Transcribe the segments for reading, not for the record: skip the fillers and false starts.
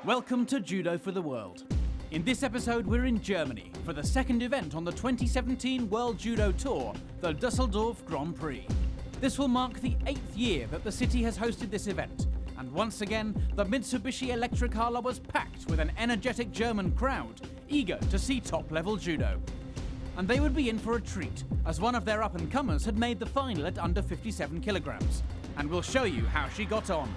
Welcome to Judo for the World. In this episode, we're in Germany for the second event on the 2017 World Judo Tour, the Dusseldorf Grand Prix. This will mark the 8th year that the city has hosted this event, and once again, the Mitsubishi Electric halle was packed with an energetic German crowd, eager to see top-level judo. And they would be in for a treat, as one of their up-and-comers had made the final at under 57 kilograms. And we'll show you how she got on.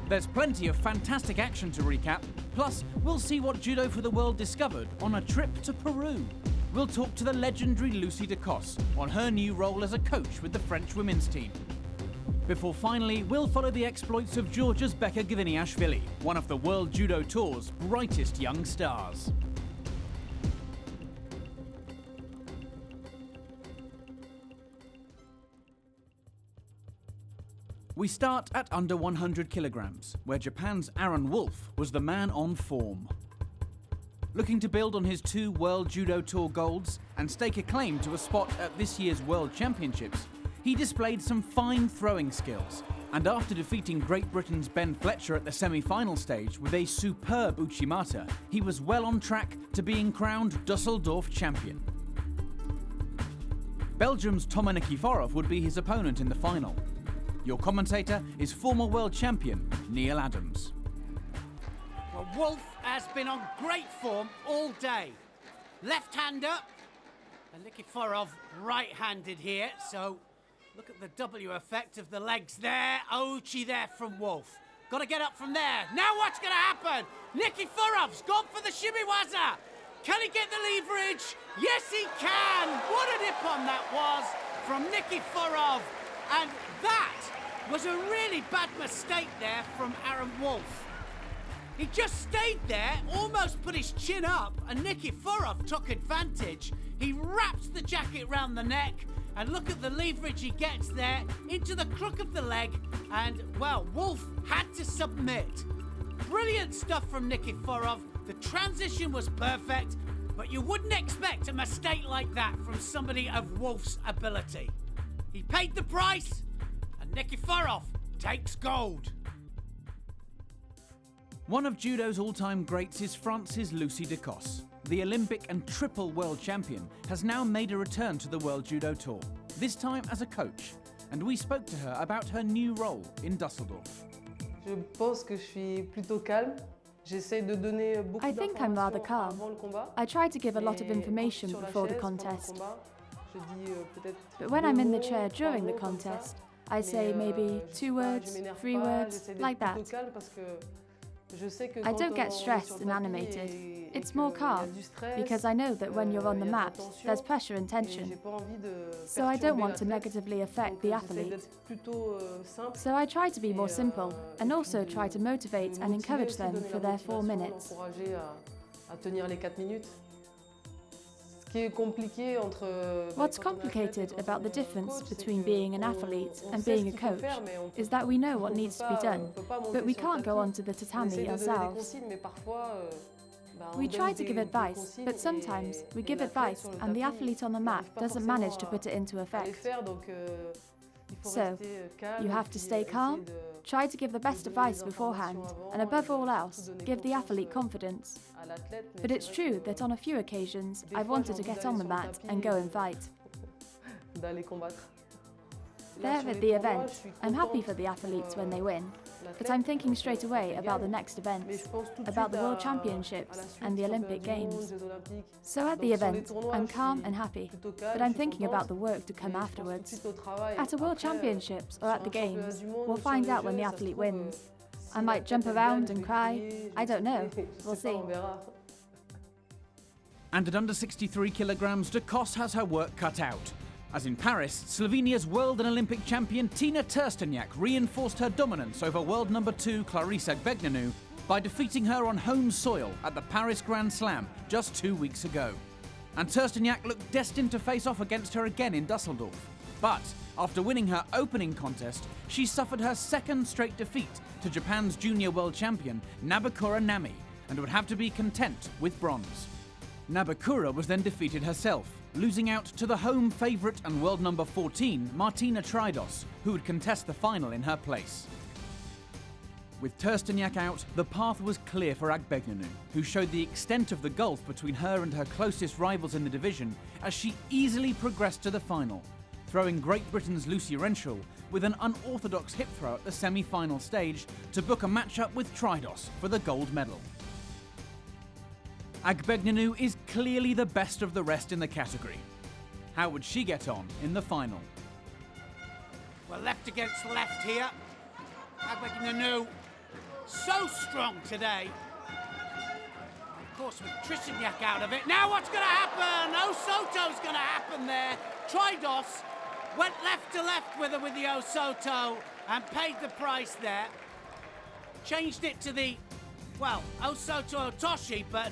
There's plenty of fantastic action to recap, plus we'll see what Judo for the World discovered on a trip to Peru. We'll talk to the legendary Lucie Decosse on her new role as a coach with the French women's team. Before finally, we'll follow the exploits of Georgia's Beka Gviniashvili, one of the World Judo Tour's brightest young stars. We start at under 100 kilograms, where Japan's Aaron Wolf was the man on form. Looking to build on his 2 World Judo Tour golds and stake a claim to a spot at this year's World Championships, he displayed some fine throwing skills, and after defeating Great Britain's Ben Fletcher at the semi-final stage with a superb Uchimata, he was well on track to being crowned Dusseldorf champion. Belgium's Toma Nikiforov would be his opponent in the final. Your commentator is former world champion Neil Adams. Well, Wolf has been on great form all day. Left-hander, and Nikiforov right-handed here, so look at the W effect of the legs there. Ochi there from Wolf. Got to get up from there. Now what's going to happen? Nikiforov's gone for the shimiwaza. Can he get the leverage? Yes, he can. What an Ippon that was from Nikiforov. And that was a really bad mistake there from Aaron Wolf. He just stayed there, almost put his chin up, and Nikiforov took advantage. He wrapped the jacket round the neck, and look at the leverage he gets there into the crook of the leg, and, well, Wolf had to submit. Brilliant stuff from Nikiforov. The transition was perfect, but you wouldn't expect a mistake like that from somebody of Wolf's ability. He paid the price, and Nikiforov takes gold. One of judo's all-time greats is France's Lucie Decosse. The Olympic and triple world champion has now made a return to the World Judo Tour, this time as a coach, and we spoke to her about her new role in Dusseldorf. I think I'm rather calm. I try to give a lot of information before the contest. But when I'm in the chair during the contest, I say maybe 2 words, 3 words, like that. I don't get stressed and animated. It's more calm, because I know that when you're on the mat, there's pressure and tension. So I don't want to negatively affect the athlete. So I try to be more simple, and also try to motivate and encourage them for their 4 minutes. What's complicated about the difference between being an athlete and being a coach is that we know what needs to be done, but we can't go onto the tatami ourselves. We try to give advice, but sometimes we give advice and the athlete on the mat doesn't manage to put it into effect. So, you have to stay calm, try to give the best advice beforehand, and above all else, give the athlete confidence. But it's true that on a few occasions, I've wanted to get on the mat and go and fight. There at the event, I'm happy for the athletes when they win, but I'm thinking straight away about the next events, about the World Championships and the Olympic Games. So at the event, I'm calm and happy, but I'm thinking about the work to come afterwards. At a World Championships or at the Games, we'll find out when the athlete wins. I might jump around and cry, I don't know, we'll see. And at under 63 kilograms, Decosse has her work cut out. As in Paris, Slovenia's world and Olympic champion Tina Trstenjak reinforced her dominance over world number 2 Clarisa Gbegnanu by defeating her on home soil at the Paris Grand Slam just 2 weeks ago. And Trstenjak looked destined to face off against her again in Dusseldorf. But after winning her opening contest, she suffered her second straight defeat to Japan's junior world champion Nabukura Nami and would have to be content with bronze. Nabukura was then defeated herself, losing out to the home favourite and world number 14, Martina Tridos, who would contest the final in her place. With Tersteniak out, the path was clear for Agbegnanu, who showed the extent of the gulf between her and her closest rivals in the division as she easily progressed to the final, throwing Great Britain's Lucie Decosse with an unorthodox hip throw at the semi-final stage to book a matchup with Decosse for the gold medal. Agbegnanu is clearly the best of the rest in the category. How would she get on in the final? Well, left against left here. Agbegnanu so strong today. Of course, with Tersteniak out of it. Now what's going to happen? Osoto's going to happen there. Decosse went left to left with her with the Osoto and paid the price there. Changed it to the, well, Osoto Otoshi, but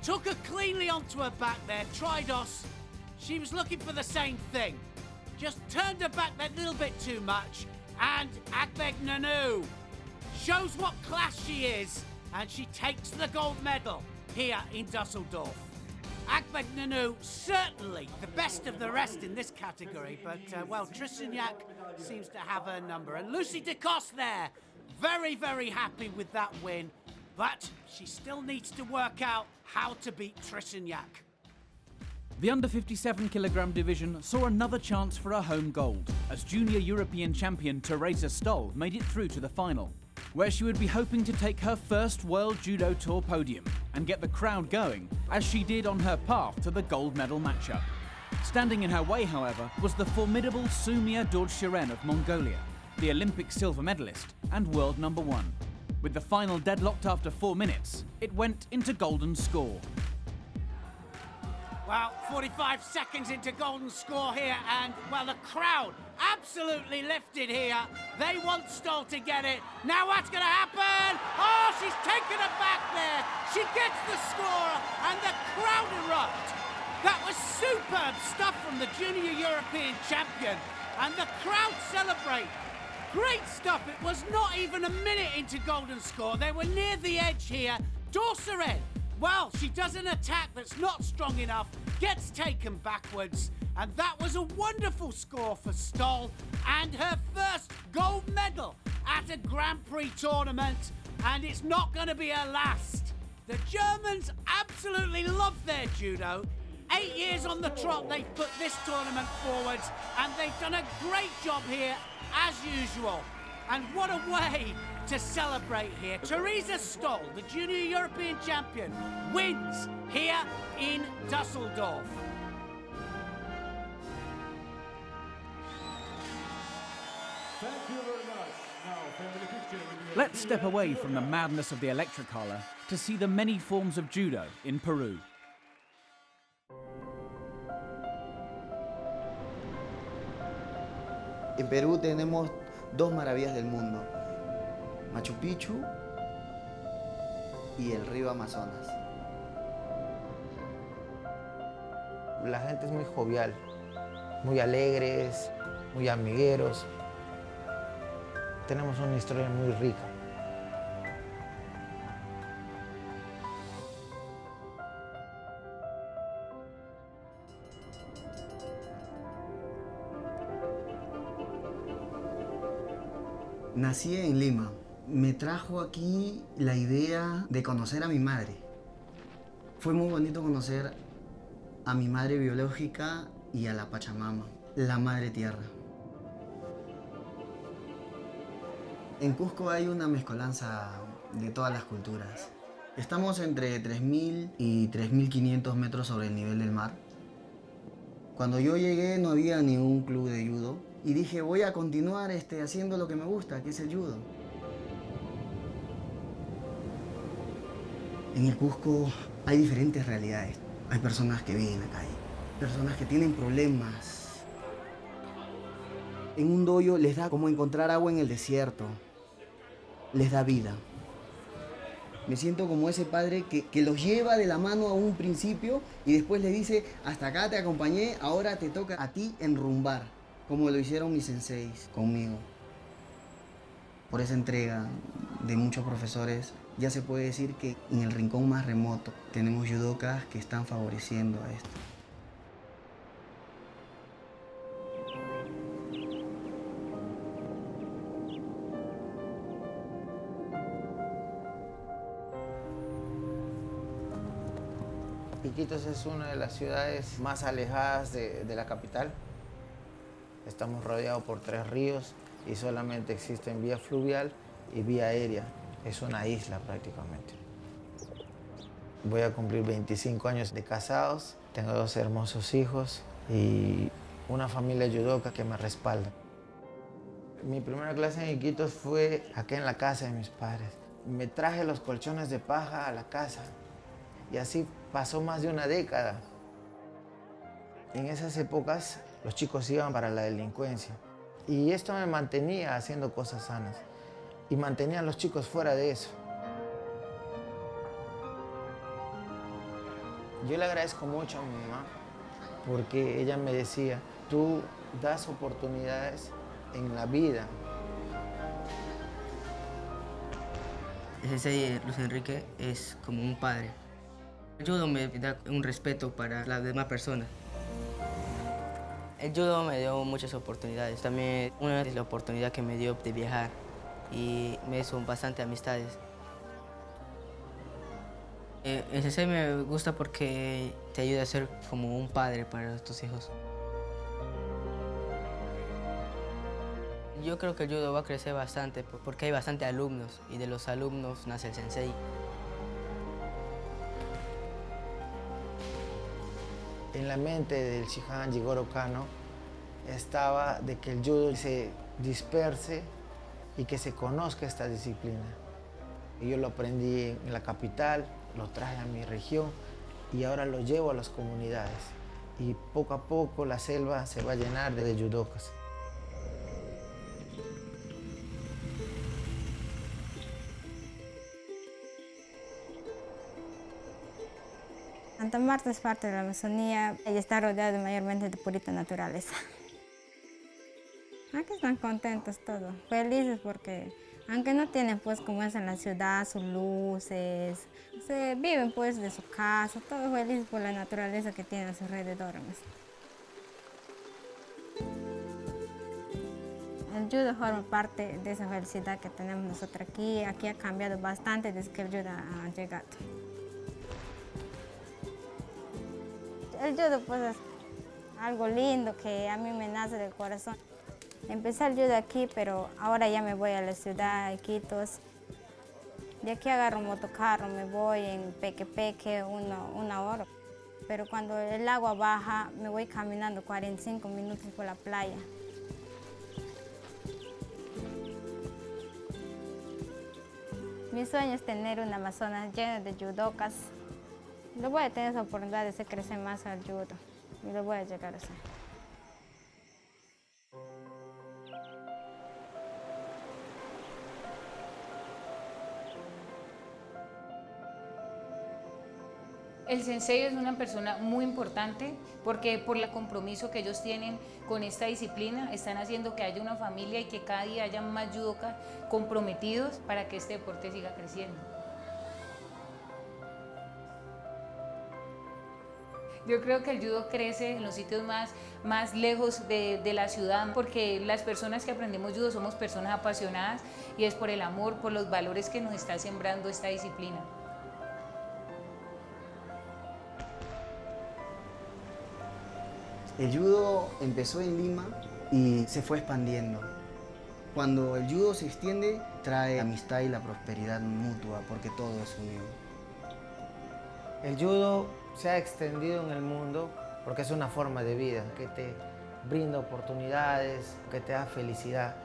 took her cleanly onto her back there. Decosse, she was looking for the same thing. Just turned her back that little bit too much. And Agbegnanu shows what class she is, and she takes the gold medal here in Dusseldorf. Agbegnanu certainly the best of the rest in this category, but well, Tersteniak seems to have her number. And Lucie Decosse there, very, very happy with that win, but she still needs to work out how to beat Tersteniak. The under 57 kilogram division saw another chance for a home gold, as junior European champion Teresa Stoll made it through to the final, where she would be hoping to take her first World Judo Tour podium and get the crowd going, as she did on her path to the gold medal matchup. Standing in her way, however, was the formidable Sumia Dorjshiren of Mongolia, the Olympic silver medalist and world number 1. With the final deadlocked after 4 minutes, it went into golden score. Well, 45 seconds into golden score here, and, well, the crowd absolutely lifted here. They want Stoll to get it. Now what's going to happen? Oh, she's taken it back there. She gets the score, and the crowd erupt. That was superb stuff from the junior European champion, and the crowd celebrate. Great stuff. It was not even a minute into golden score. They were near the edge here. Dorjshiren, well, she does an attack that's not strong enough, gets taken backwards, and that was a wonderful score for Stoll and her first gold medal at a Grand Prix tournament, and it's not going to be her last. The Germans absolutely love their judo. 8 years on the trot, they've put this tournament forwards, and they've done a great job here, as usual. And what a way to celebrate here. Teresa Stoll, the junior European champion, wins here in Dusseldorf. Thank you very much. Now, family picture with you. Let's step away from the madness of the electric halle to see the many forms of judo in Peru. En Perú tenemos dos maravillas del mundo, Machu Picchu y el río Amazonas. La gente es muy jovial, muy alegres, muy amigueros. Tenemos una historia muy rica. Nací en Lima. Me trajo aquí la idea de conocer a mi madre. Fue muy bonito conocer a mi madre biológica y a la Pachamama, la Madre Tierra. En Cusco hay una mezcolanza de todas las culturas. Estamos entre 3.000 y 3.500 metros sobre el nivel del mar. Cuando yo llegué no había ningún club de judo y dije voy a continuar haciendo lo que me gusta, que es el judo. En el Cusco hay diferentes realidades. Hay personas que viven en la calle, personas que tienen problemas. En un dojo les da como encontrar agua en el desierto. Les da vida. Me siento como ese padre que los lleva de la mano a un principio y después le dice, hasta acá te acompañé, ahora te toca a ti enrumbar, como lo hicieron mis senseis conmigo. Por esa entrega de muchos profesores, ya se puede decir que en el rincón más remoto tenemos judokas que están favoreciendo a esto. Iquitos es una de las ciudades más alejadas de la capital. Estamos rodeados por 3 ríos y solamente existen vía fluvial y vía aérea. Es una isla prácticamente. Voy a cumplir 25 años de casados, tengo 2 hermosos hijos y una familia judoka que me respalda. Mi primera clase en Iquitos fue acá en la casa de mis padres. Me traje los colchones de paja a la casa y así pasó más de una década. En esas épocas los chicos iban para la delincuencia y esto me mantenía haciendo cosas sanas y mantenía a los chicos fuera de eso. Yo le agradezco mucho a mi mamá porque ella me decía, tú das oportunidades en la vida. El sensei Luis Enrique es como un padre. El judo me da un respeto para las demás personas. El judo me dio muchas oportunidades. También una es la oportunidad que me dio de viajar y me hizo bastante amistades. El sensei me gusta porque te ayuda a ser como un padre para tus hijos. Yo creo que el judo va a crecer bastante porque hay bastantes alumnos y de los alumnos nace el sensei. En la mente del Shihan Jigoro Kano estaba de que el judo se disperse y que se conozca esta disciplina. Y yo lo aprendí en la capital, lo traje a mi región y ahora lo llevo a las comunidades. Y poco a poco la selva se va a llenar de judokas. Santa Marta es parte de la Amazonía y está rodeado mayormente de purita naturaleza. Aquí están contentos todos, felices porque aunque no tienen pues como es en la ciudad sus luces, se viven pues de su casa, todos felices por la naturaleza que tienen a su alrededor. El judo forma parte de esa felicidad que tenemos nosotros aquí. Aquí ha cambiado bastante desde que el judo ha llegado. El judo pues es algo lindo que a mí me nace del corazón. Empecé el judo aquí, pero ahora ya me voy a la ciudad, a Iquitos. De aquí agarro un motocarro, me voy en peque una hora. Pero cuando el agua baja, me voy caminando 45 minutos por la playa. Mi sueño es tener un Amazonas lleno de judokas. Lo voy a tener esa oportunidad de hacer crecer más al judo y lo voy a llegar a hacer. El sensei es una persona muy importante porque por el compromiso que ellos tienen con esta disciplina están haciendo que haya una familia y que cada día haya más judokas comprometidos para que este deporte siga creciendo. Yo creo que el judo crece en los sitios más lejos de la ciudad porque las personas que aprendemos judo somos personas apasionadas y es por el amor, por los valores que nos está sembrando esta disciplina. El judo empezó en Lima y se fue expandiendo. Cuando el judo se extiende, trae la amistad y la prosperidad mutua, porque todo es unión. El judo se ha extendido en el mundo porque es una forma de vida que te brinda oportunidades, que te da felicidad.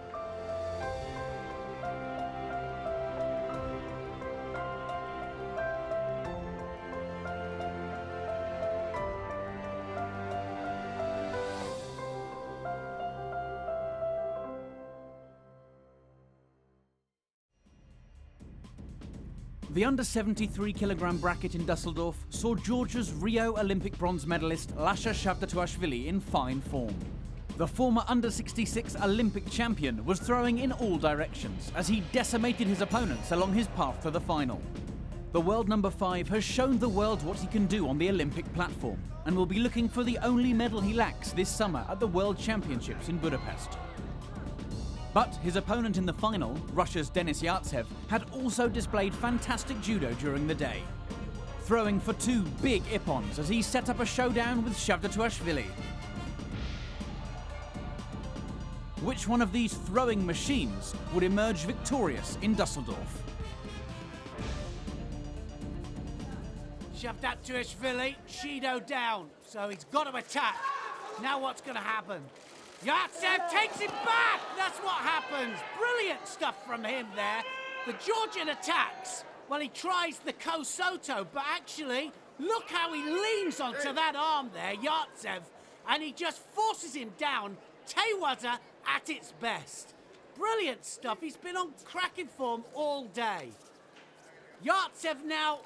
The under 73 kilogram bracket in Dusseldorf saw Georgia's Rio Olympic bronze medalist Lasha Shavdatuashvili in fine form. The former under 66 Olympic champion was throwing in all directions as he decimated his opponents along his path to the final. The world number 5 has shown the world what he can do on the Olympic platform and will be looking for the only medal he lacks this summer at the World Championships in Budapest. But his opponent in the final, Russia's Denis Yartsev, had also displayed fantastic judo during the day. throwing for 2 big Ippons as he set up a showdown with Gviniashvili. Which one of these throwing machines would emerge victorious in Dusseldorf? Gviniashvili, Shido down, so he's got to attack. Now what's going to happen? Yartsev takes him back! That's what happens! Brilliant stuff from him there. The Georgian attacks. Well, he tries the Kosoto, but actually, look how he leans onto that arm there, Yartsev, and he just forces him down. Tewaza at its best. Brilliant stuff. He's been on cracking form all day. Yartsev now.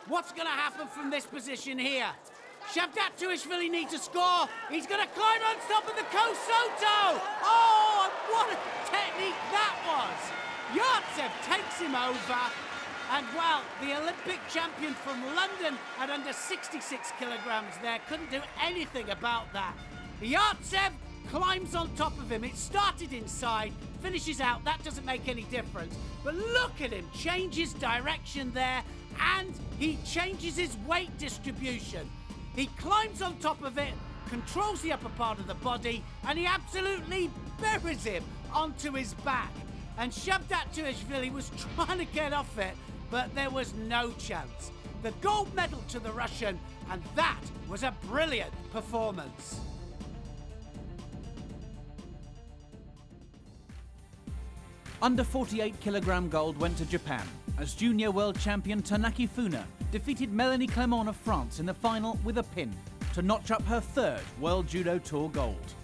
What's going to happen from this position here? Gviniashvili needs to score. He's going to climb on top of the Kosoto. Oh, and what a technique that was. Yartsev takes him over. And, well, the Olympic champion from London at under 66 kilograms there couldn't do anything about that. Yartsev climbs on top of him. It started inside, finishes out. That doesn't make any difference. But look at him change his direction there, and he changes his weight distribution. He climbs on top of it, controls the upper part of the body, and he absolutely buries him onto his back. And Gviniashvili was trying to get off it, but there was no chance. The gold medal to the Russian, and that was a brilliant performance. Under 48 kilogram gold went to Japan, as junior world champion Tanaki Funa defeated Melanie Clement of France in the final with a pin to notch up her 3rd World Judo Tour gold.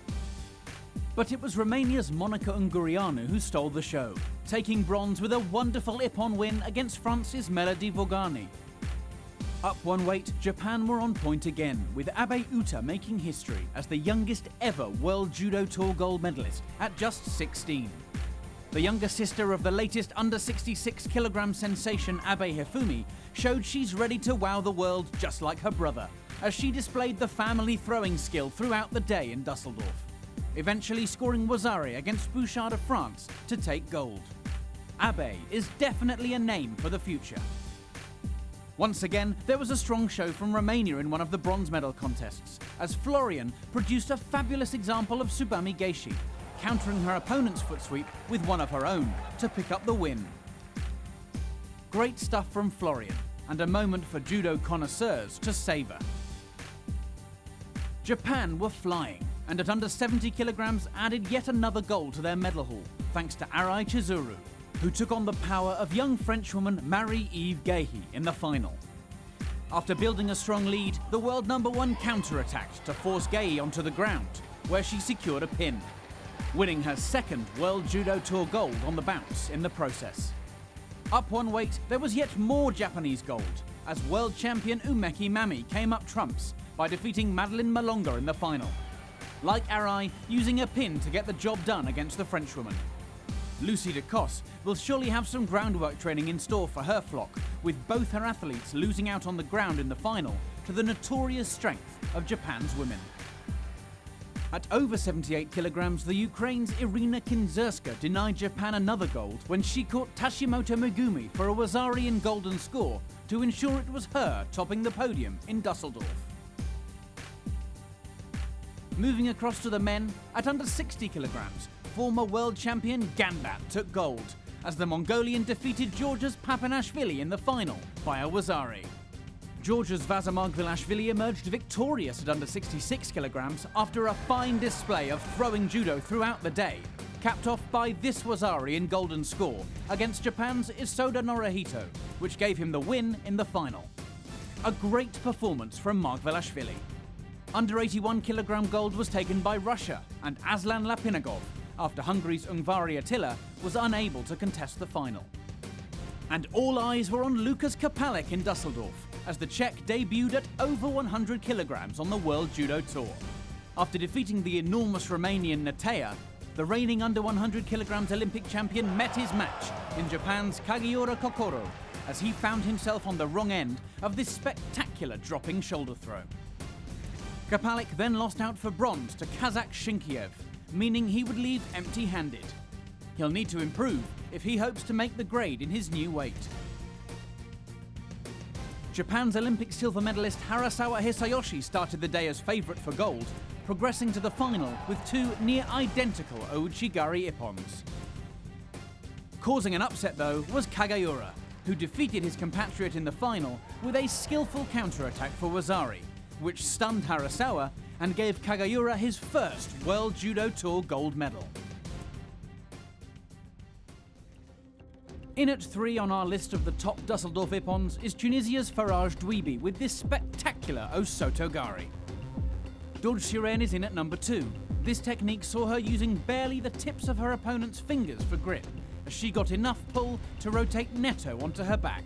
But it was Romania's Monica Ungureanu who stole the show, taking bronze with a wonderful Ippon win against France's Melody Vogani. Up one weight, Japan were on point again, with Abe Uta making history as the youngest ever World Judo Tour gold medalist at just 16. The younger sister of the latest under 66 kilogram sensation Abe Hifumi showed she's ready to wow the world just like her brother, as she displayed the family throwing skill throughout the day in Dusseldorf, eventually scoring Wazari against Bouchard of France to take gold. Abe is definitely a name for the future. Once again, there was a strong show from Romania in one of the bronze medal contests, as Florian produced a fabulous example of Subami Geishi, countering her opponent's foot sweep with one of her own to pick up the win. Great stuff from Florian, and a moment for judo connoisseurs to savour. Japan were flying, and at under 70 kilograms added yet another gold to their medal haul, thanks to Arai Chizuru, who took on the power of young Frenchwoman Marie-Eve Gehi in the final. After building a strong lead, the world #1 counter-attacked to force Gehi onto the ground, where she secured a pin, winning her 2nd World Judo Tour gold on the bounce in the process. Up one weight, there was yet more Japanese gold, as world champion Umeki Mami came up trumps by defeating Madeleine Malonga in the final. Like Arai, using a pin to get the job done against the Frenchwoman. Lucie Decosse will surely have some groundwork training in store for her flock, with both her athletes losing out on the ground in the final to the notorious strength of Japan's women. At over 78 kilograms, the Ukraine's Irina Kinzerska denied Japan another gold when she caught Tashimoto Megumi for a Wazari in golden score to ensure it was her topping the podium in Dusseldorf. Moving across to the men, at under 60 kilograms, former world champion Ganbat took gold, as the Mongolian defeated Georgia's Papanashvili in the final by a Wazari. Georgia's Vazamar Gviniashvili emerged victorious at under 66 kilograms after a fine display of throwing judo throughout the day, capped off by this Wazari in golden score against Japan's Isoda Norihito, which gave him the win in the final. A great performance from Margvelashvili. Under 81 kilogram gold was taken by Russia and Aslan Lapinagov, after Hungary's Ungvari Attila was unable to contest the final. And all eyes were on Lukas Kapalik in Dusseldorf, as the Czech debuted at over 100 kilograms on the World Judo Tour. After defeating the enormous Romanian Netea, the reigning under 100 kilograms Olympic champion met his match in Japan's Kagiura Kokoro, as he found himself on the wrong end of this spectacular dropping shoulder throw. Kapalik then lost out for bronze to Kazakh Shinkiev, meaning he would leave empty-handed. He'll need to improve if he hopes to make the grade in his new weight. Japan's Olympic silver medalist Harasawa Hisayoshi started the day as favourite for gold, progressing to the final with two near-identical Ouchigari Ippons. Causing an upset, though, was Kagayura, who defeated his compatriot in the final with a skillful counter-attack for Wasari, which stunned Harasawa and gave Kagayura his first World Judo Tour gold medal. In at 3 on our list of the top Dusseldorf Ippons is Tunisia's Faraj Dweeby with this spectacular Osotogari. Dorjsuren is in at number 2. This technique saw her using barely the tips of her opponent's fingers for grip, as she got enough pull to rotate netto onto her back.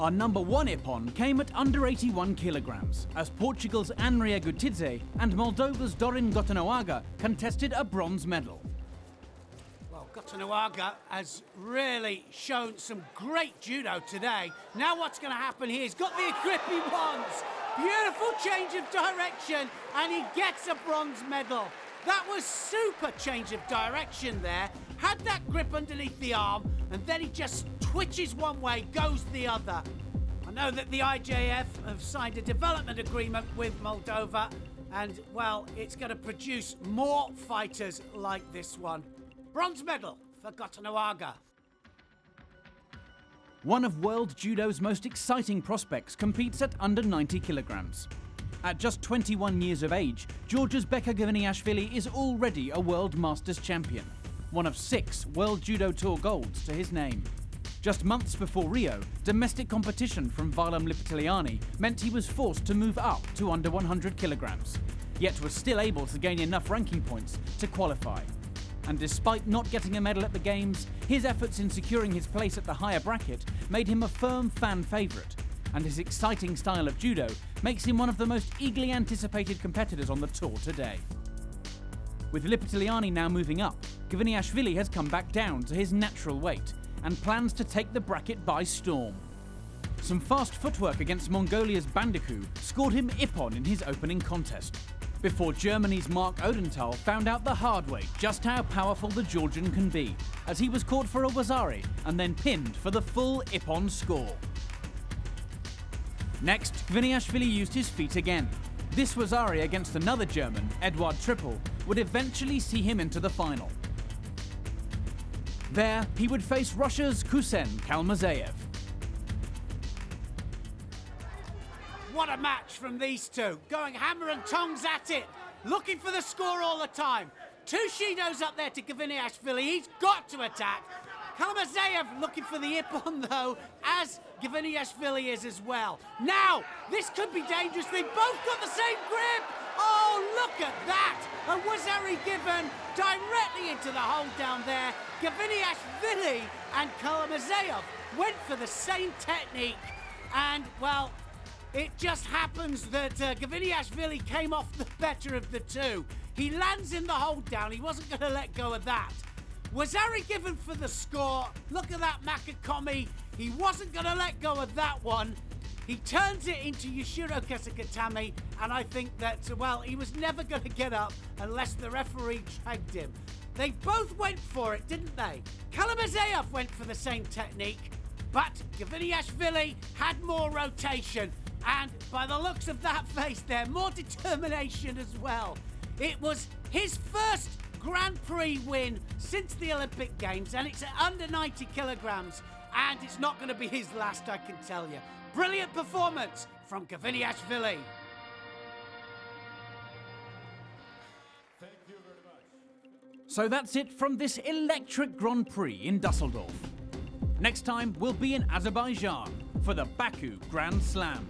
Our number 1 Ippon came at under 81 kilograms, as Portugal's Anria Gutidze and Moldova's Dorin Gotanoaga contested a bronze medal. Gotanoaga has really shown some great judo today. Now what's going to happen here? He's got the grip he wants. Beautiful change of direction, and he gets a bronze medal. That was super change of direction there. Had that grip underneath the arm, and then he just twitches one way, goes the other. I know that the IJF have signed a development agreement with Moldova, and, well, it's going to produce more fighters like this one. Bronze medal for Gotanoaga. One of world judo's most exciting prospects competes at under 90 kilograms. At just 21 years of age, Georgia's Beka Gviniashvili is already a World Masters champion, one of 6 World Judo Tour golds to his name. Just months before Rio, domestic competition from Valam Lipitiliani meant he was forced to move up to under 100 kilograms, yet was still able to gain enough ranking points to qualify. And despite not getting a medal at the Games, his efforts in securing his place at the higher bracket made him a firm fan favourite, and his exciting style of judo makes him one of the most eagerly anticipated competitors on the tour today. With Lipitiliani now moving up, Gviniashvili has come back down to his natural weight and plans to take the bracket by storm. Some fast footwork against Mongolia's Bandiku scored him Ippon in his opening contest, before Germany's Mark Odenthal found out the hard way just how powerful the Georgian can be, as he was caught for a Wasari and then pinned for the full Ippon score. Next, Gviniashvili used his feet again. This Wasari against another German, Eduard Trippel, would eventually see him into the final. There, he would face Russia's Kusen Kalmazeyev. What a match from these two, going hammer and tongs at it, looking for the score all the time. 2 Shidos up there to Gviniashvili, he's got to attack. Kalmazeyev looking for the Ippon though, as Gviniashvili is as well. Now, this could be dangerous, they both got the same grip! Oh, look at that! A Wasari given directly into the hole down there. Gviniashvili and Kalmazeyev went for the same technique, and, well, it just happens that Gviniashvili came off the better of the two. He lands in the hold down. He wasn't going to let go of that. Wasari given for the score. Look at that Makakomi. He wasn't going to let go of that one. He turns it into Yashiro Kesakatami, and I think that, well, he was never going to get up unless the referee dragged him. They both went for it, didn't they? Kalmazeyev went for the same technique, but Gviniashvili had more rotation. And by the looks of that face there, more determination as well. It was his first Grand Prix win since the Olympic Games, and it's at under 90 kilograms, and it's not going to be his last, I can tell you. Brilliant performance from Gviniashvili. Thank you very much. So that's it from this electric Grand Prix in Dusseldorf. Next time, we'll be in Azerbaijan for the Baku Grand Slam.